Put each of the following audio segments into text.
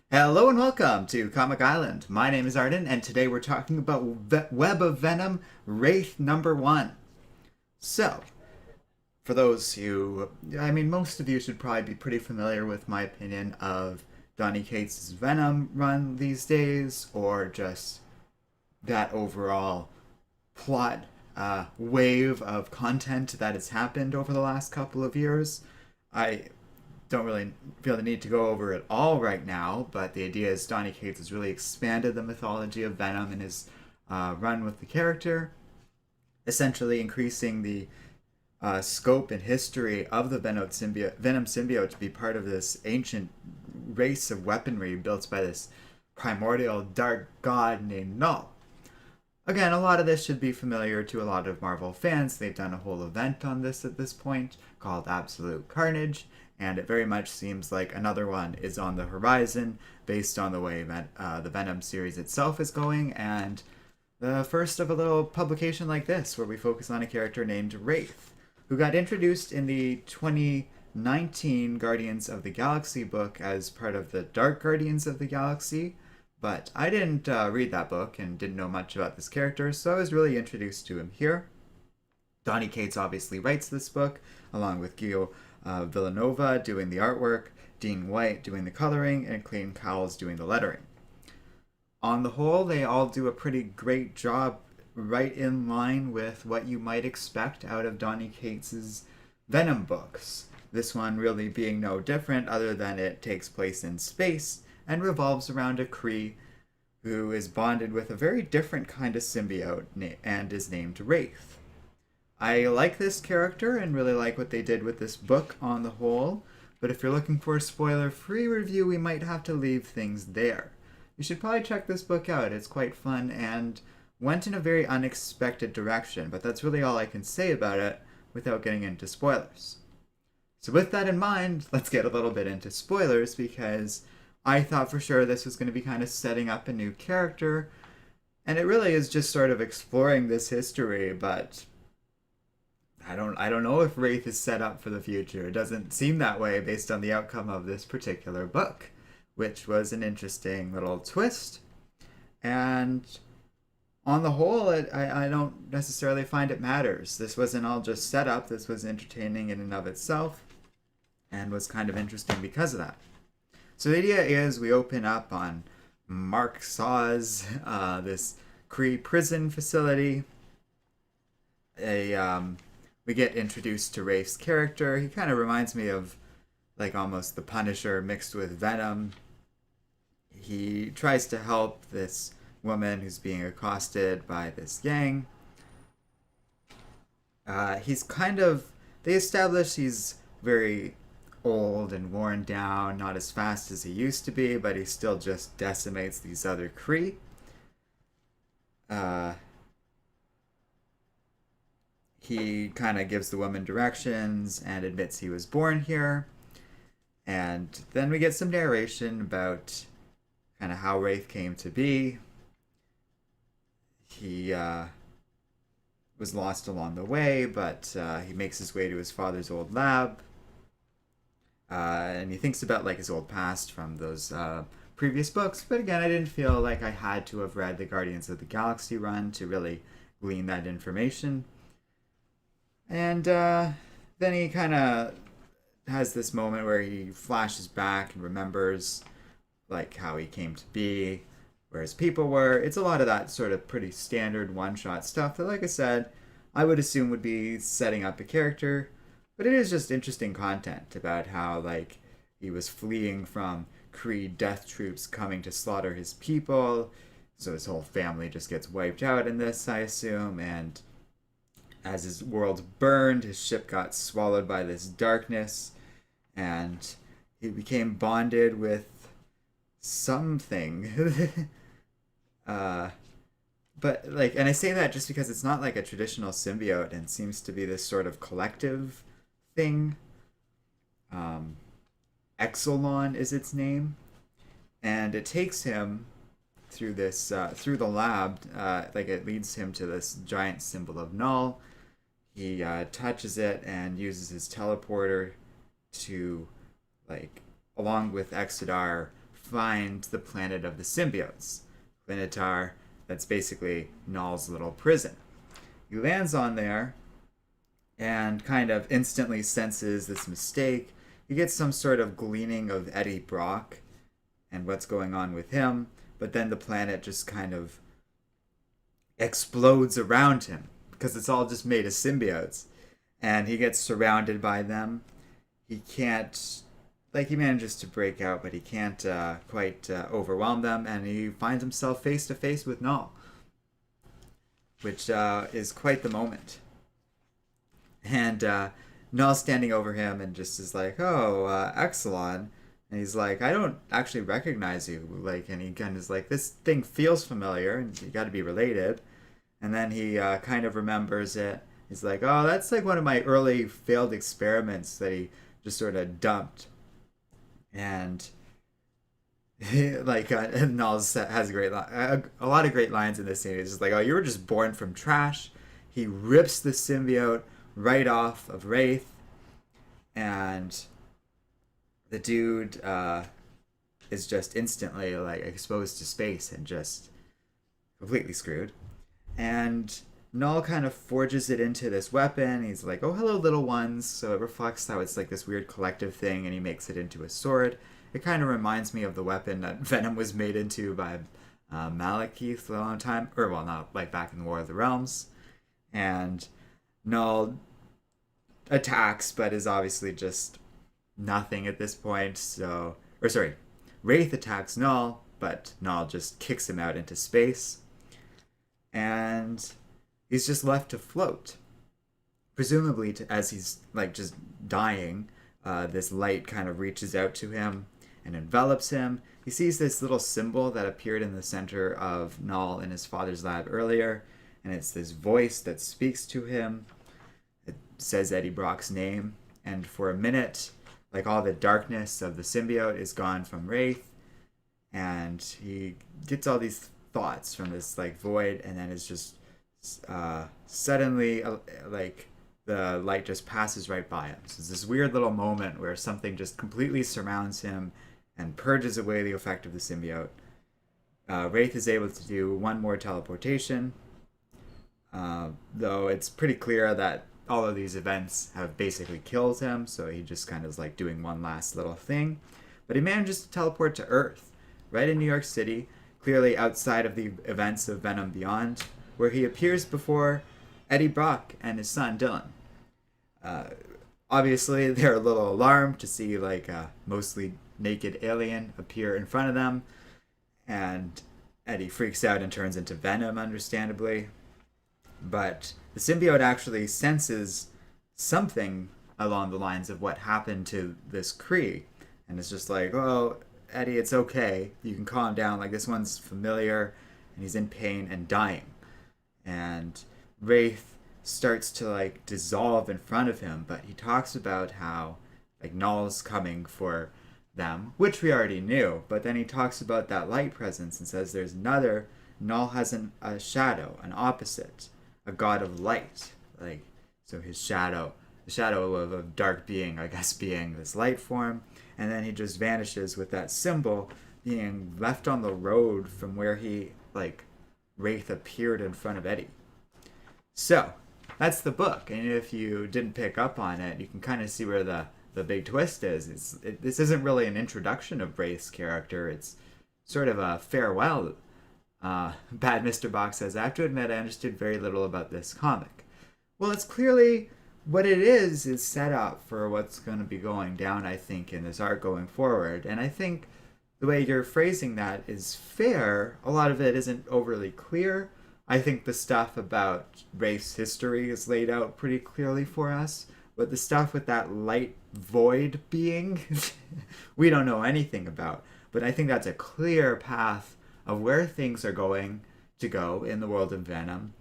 Hello and welcome to Comic Island. My name is Arden, and today we're talking about Web of Venom, Wraith number 1. So, for those who, most of you should probably be pretty familiar with my opinion of Donny Cates' Venom run these days, or just that overall plot wave of content that has happened over the last couple of years. I don't really feel the need to go over it all right now, but the idea is Donny Cates has really expanded the mythology of Venom in his run with the character, essentially increasing the scope and history of the Venom symbiote to be part of this ancient race of weaponry built by this primordial dark god named Null. Again, a lot of this should be familiar to a lot of Marvel fans. They've done a whole event on this at this point called Absolute Carnage, and it very much seems like another one is on the horizon based on the way that the Venom series itself is going, and the first of a little publication like this where we focus on a character named Wraith, who got introduced in the 2019 Guardians of the Galaxy book as part of the Dark Guardians of the Galaxy. But I didn't read that book and didn't know much about this character, so I was really introduced to him here. Donny Cates obviously writes this book, along with Gio Villanova doing the artwork, Dean White doing the coloring, and Clayton Cowles doing the lettering. On the whole, they all do a pretty great job, right in line with what you might expect out of Donny Cates' Venom books. This one really being no different, other than it takes place in space and revolves around a Kree who is bonded with a very different kind of symbiote and is named Wraith. I like this character and really like what they did with this book on the whole, but if you're looking for a spoiler-free review, we might have to leave things there. You should probably check this book out. It's quite fun and went in a very unexpected direction, but that's really all I can say about it without getting into spoilers. So with that in mind, let's get a little bit into spoilers, because I thought for sure this was going to be kind of setting up a new character, and it really is just sort of exploring this history, but I don't know if Wraith is set up for the future. It doesn't seem that way based on the outcome of this particular book, which was an interesting little twist. And on the whole, I don't necessarily find it matters. This wasn't all just set up. This was entertaining in and of itself, and was kind of interesting because of that. So the idea is we open up on Mark Saw's, this Kree prison facility. We get introduced to Rafe's character. He kind of reminds me of like almost the Punisher mixed with Venom. He tries to help this woman who's being accosted by this gang. He's kind of, they establish he's very old and worn down, not as fast as he used to be, but he still just decimates these other Kree. Uh, he kind of gives the woman directions and admits he was born here. And then we get some narration about kind of how Wraith came to be. He was lost along the way, but he makes his way to his father's old lab. And he thinks about like his old past from those previous books. But again, I didn't feel like I had to have read the Guardians of the Galaxy run to really glean that information. And then he kind of has this moment where he flashes back and remembers like how he came to be, where his people were. It's a lot of that sort of pretty standard one-shot stuff that, like I said, I would assume would be setting up a character. But it is just interesting content about how like he was fleeing from Kree death troops coming to slaughter his people. So his whole family just gets wiped out in this, I assume, and as his world burned, his ship got swallowed by this darkness, and he became bonded with something. But like, and I say that just because it's not like a traditional symbiote and seems to be this sort of collective thing. Exelon is its name, and it takes him through this through the lab. Like it leads him to this giant symbol of Null. He touches it and uses his teleporter to like along with Exodar, find the planet of the symbiotes, Planitar, that's basically Null's little prison. He lands on there and kind of instantly senses this mistake. He gets some sort of gleaning of Eddie Brock and what's going on with him, but then the planet just kind of explodes around him because it's all just made of symbiotes, and he gets surrounded by them. He can't, like, he manages to break out, but he can't quite overwhelm them, and he finds himself face to face with Null, which is quite the moment. And Null's standing over him and just is like, "Oh, Exelon." And he's like, "I don't actually recognize you." Like, and he kind of is like, "This thing feels familiar, and you got to be related." And then he kind of remembers it. He's like, "Oh, that's like one of my early failed experiments that he just sort of dumped." And like, Null has a lot of great lines in this scene. He's just like, "Oh, you were just born from trash." He rips the symbiote right off of Wraith, and the dude is just instantly like exposed to space and just completely screwed. And Null kind of forges it into this weapon. He's like, "Oh, hello, little ones." So it reflects how it's like this weird collective thing, and he makes it into a sword. It kind of reminds me of the weapon that Venom was made into by Malekith for a long time, or well, not like back in the War of the Realms. And Null attacks, but is obviously just nothing at this point. So, or sorry, Wraith attacks Null, but Null just kicks him out into space, and he's just left to float. Presumably, as he's like just dying, this light kind of reaches out to him and envelops him. He sees this little symbol that appeared in the center of Null in his father's lab earlier, and it's this voice that speaks to him. It says Eddie Brock's name, and for a minute, like, all the darkness of the symbiote is gone from Wraith, and he gets all these thoughts from this like void, and then it's just suddenly like the light just passes right by him. So it's this weird little moment where something just completely surrounds him and purges away the effect of the symbiote. Wraith is able to do one more teleportation, though it's pretty clear that all of these events have basically killed him, so he just kind of is like doing one last little thing. But he manages to teleport to Earth, right in New York City, clearly outside of the events of Venom Beyond, where he appears before Eddie Brock and his son Dylan. Obviously, they're a little alarmed to see like a mostly naked alien appear in front of them, and Eddie freaks out and turns into Venom, understandably. But the symbiote actually senses something along the lines of what happened to this Kree, and it's just like, "Oh, Eddie, it's okay. You can calm down. Like, this one's familiar, and he's in pain and dying." And Wraith starts to like dissolve in front of him, but he talks about how like Null's coming for them, which we already knew. But then he talks about that light presence and says there's another. Null has a shadow, an opposite, a god of light. Like, so his shadow, the shadow of a dark being, I guess, being this light form. And then he just vanishes with that symbol being left on the road from where he, like, Wraith appeared in front of Eddie. So, that's the book. And if you didn't pick up on it, you can kind of see where the big twist is. This isn't really an introduction of Wraith's character. It's sort of a farewell. Bad Mr. Box says, "I have to admit I understood very little about this comic." Well, it's clearly what it is set up for what's going to be going down, I think, in this arc going forward. And I think the way you're phrasing that is fair. A lot of it isn't overly clear. I think the stuff about Wraith's history is laid out pretty clearly for us. But the stuff with that light void being, we don't know anything about. But I think that's a clear path of where things are going to go in the world of Venom.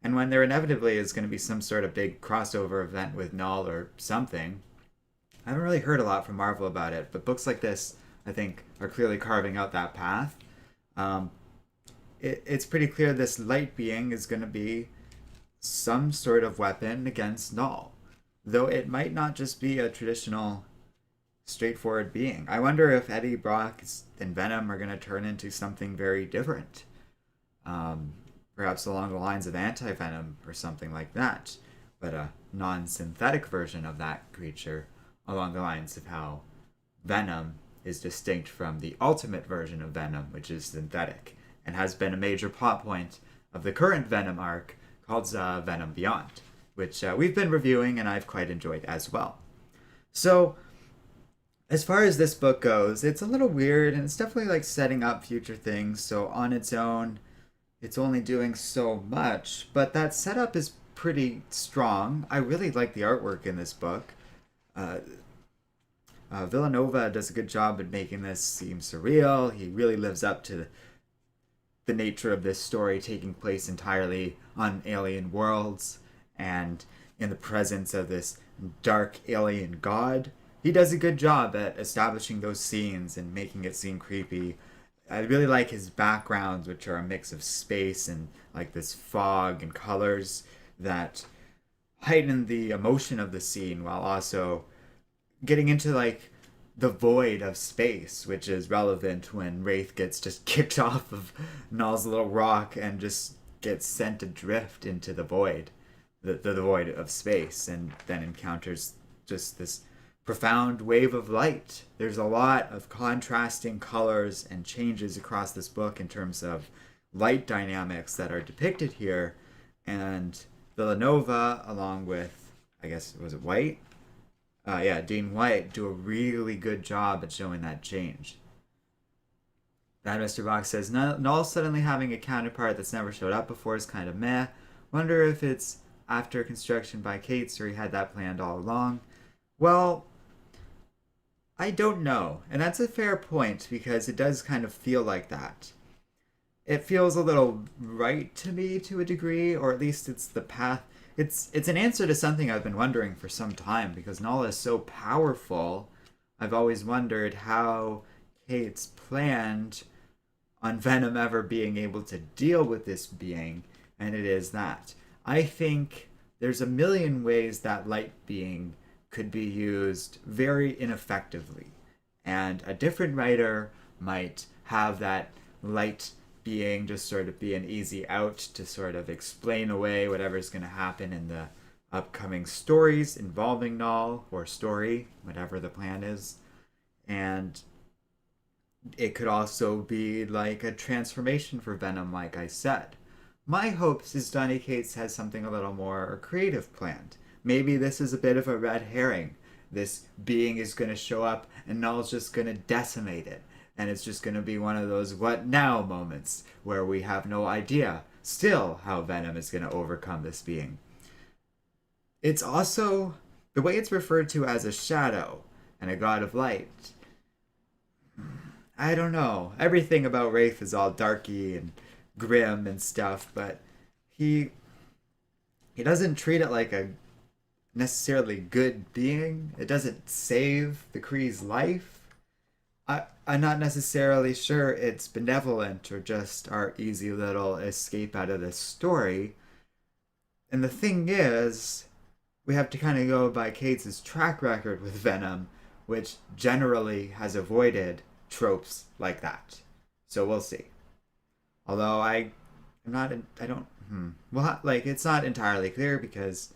And when there inevitably is going to be some sort of big crossover event with Null or something, I haven't really heard a lot from Marvel about it, but books like this, I think, are clearly carving out that path. It's pretty clear this light being is going to be some sort of weapon against Null, though it might not just be a traditional straightforward being. I wonder if Eddie Brock and Venom are going to turn into something very different. Perhaps along the lines of Anti-Venom or something like that, but a non-synthetic version of that creature along the lines of how Venom is distinct from the ultimate version of Venom, which is synthetic, and has been a major plot point of the current Venom arc called Venom Beyond, which we've been reviewing and I've quite enjoyed as well. So, as far as this book goes, it's a little weird and it's definitely like setting up future things, so on its own, it's only doing so much, but that setup is pretty strong. I really like the artwork in this book. Villanova does a good job at making this seem surreal. He really lives up to the nature of this story taking place entirely on alien worlds and in the presence of this dark alien god. He does a good job at establishing those scenes and making it seem creepy. I really like his backgrounds, which are a mix of space and like this fog and colors that heighten the emotion of the scene while also getting into like the void of space, which is relevant when Wraith gets just kicked off of Null's little rock and just gets sent adrift into the void, the void of space, and then encounters just this profound wave of light. There's a lot of contrasting colors and changes across this book in terms of light dynamics that are depicted here, and Villanova, along with, I guess, was it White? Dean White, do a really good job at showing that change. That Mr. Box says, Null suddenly having a counterpart that's never showed up before is kind of meh. Wonder if it's after construction by Cates or he had that planned all along. Well, I don't know, and that's a fair point because it does kind of feel like that. It feels a little right to me to a degree, or at least it's the path. It's an answer to something I've been wondering for some time because Null is so powerful. I've always wondered how Cates planned on Venom ever being able to deal with this being, and it is that. I think there's a million ways that light being could be used very ineffectively. And a different writer might have that light being just sort of be an easy out to sort of explain away whatever's going to happen in the upcoming stories involving Null or story, whatever the plan is. And it could also be like a transformation for Venom, like I said. My hopes is Donny Cates has something a little more creative planned. Maybe this is a bit of a red herring. This being is going to show up and Null's just going to decimate it. And it's just going to be one of those what now moments where we have no idea still how Venom is going to overcome this being. It's also the way it's referred to as a shadow and a god of light. I don't know. Everything about Wraith is all darky and grim and stuff, but he doesn't treat it like a necessarily good being. It doesn't save the Kree's life. I'm not necessarily sure it's benevolent or just our easy little escape out of this story. And the thing is, we have to kind of go by Cates' track record with Venom, which generally has avoided tropes like that. So we'll see. Although it's not entirely clear because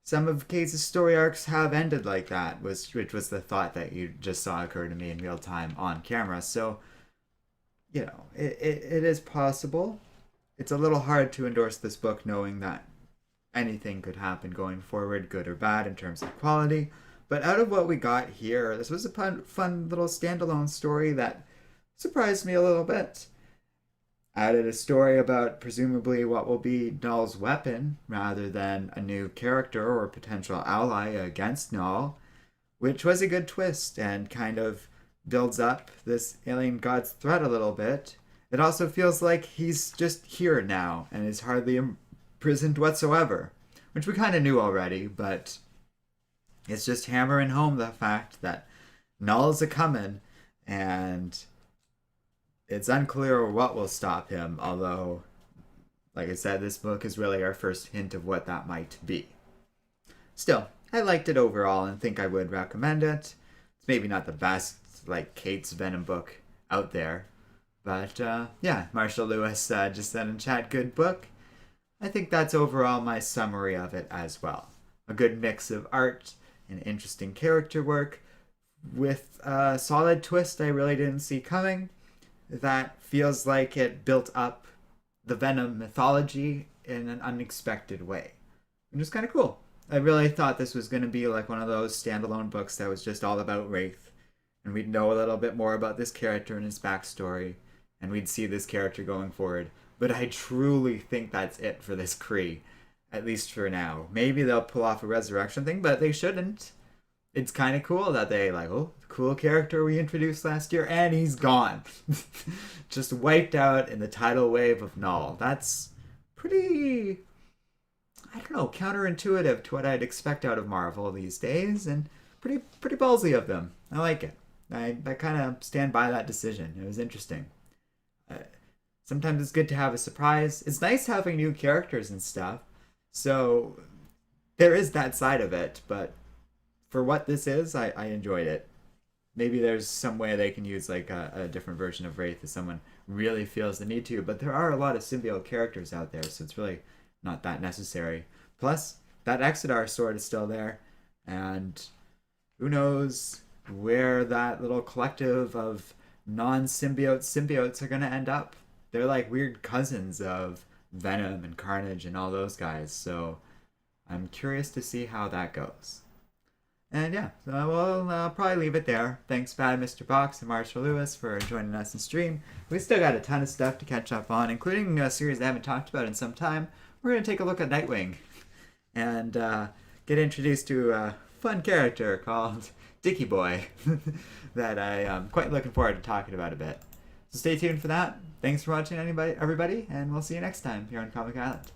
some of Cates' story arcs have ended like that, which was the thought that you just saw occur to me in real time on camera. So, it is possible. It's a little hard to endorse this book knowing that anything could happen going forward, good or bad, in terms of quality. But out of what we got here, this was a fun little standalone story that surprised me a little bit. Added a story about presumably what will be Null's weapon rather than a new character or potential ally against Null, which was a good twist and kind of builds up this alien god's threat a little bit. It also feels like he's just here now and is hardly imprisoned whatsoever, which we kind of knew already, but it's just hammering home the fact that Null's a-comin' and it's unclear what will stop him, although, like I said, this book is really our first hint of what that might be. Still, I liked it overall and think I would recommend it. It's maybe not the best, like, Kate's Venom book out there. But, yeah, Marshall Lewis just said in chat, good book. I think that's overall my summary of it as well. A good mix of art and interesting character work with a solid twist I really didn't see coming that feels like it built up the Venom mythology in an unexpected way. It was kind of cool. I really thought this was going to be like one of those standalone books that was just all about Wraith, and we'd know a little bit more about this character and his backstory, and we'd see this character going forward. But I truly think that's it for this Kree, at least for now. Maybe they'll pull off a resurrection thing, but they shouldn't. It's kind of cool that they like, oh, cool character we introduced last year, and he's gone. Just wiped out in the tidal wave of Null. That's pretty, I don't know, counterintuitive to what I'd expect out of Marvel these days, and pretty ballsy of them. I like it. I kind of stand by that decision. It was interesting. Sometimes it's good to have a surprise. It's nice having new characters and stuff. So there is that side of it, but for what this is, I enjoyed it. Maybe there's some way they can use like a different version of Wraith if someone really feels the need to, but there are a lot of symbiote characters out there, so it's really not that necessary. Plus, that Exodar sword is still there, and who knows where that little collective of non-symbiotes are going to end up. They're like weird cousins of Venom and Carnage and all those guys, so I'm curious to see how that goes. And yeah, so we'll probably leave it there. Thanks, Bad Mr. Box and Marshall Lewis, for joining us in stream. We still got a ton of stuff to catch up on, including a series I haven't talked about in some time. We're going to take a look at Nightwing and get introduced to a fun character called Dicky Boy that I'm quite looking forward to talking about a bit. So stay tuned for that. Thanks for watching, everybody, and we'll see you next time here on Comic Island.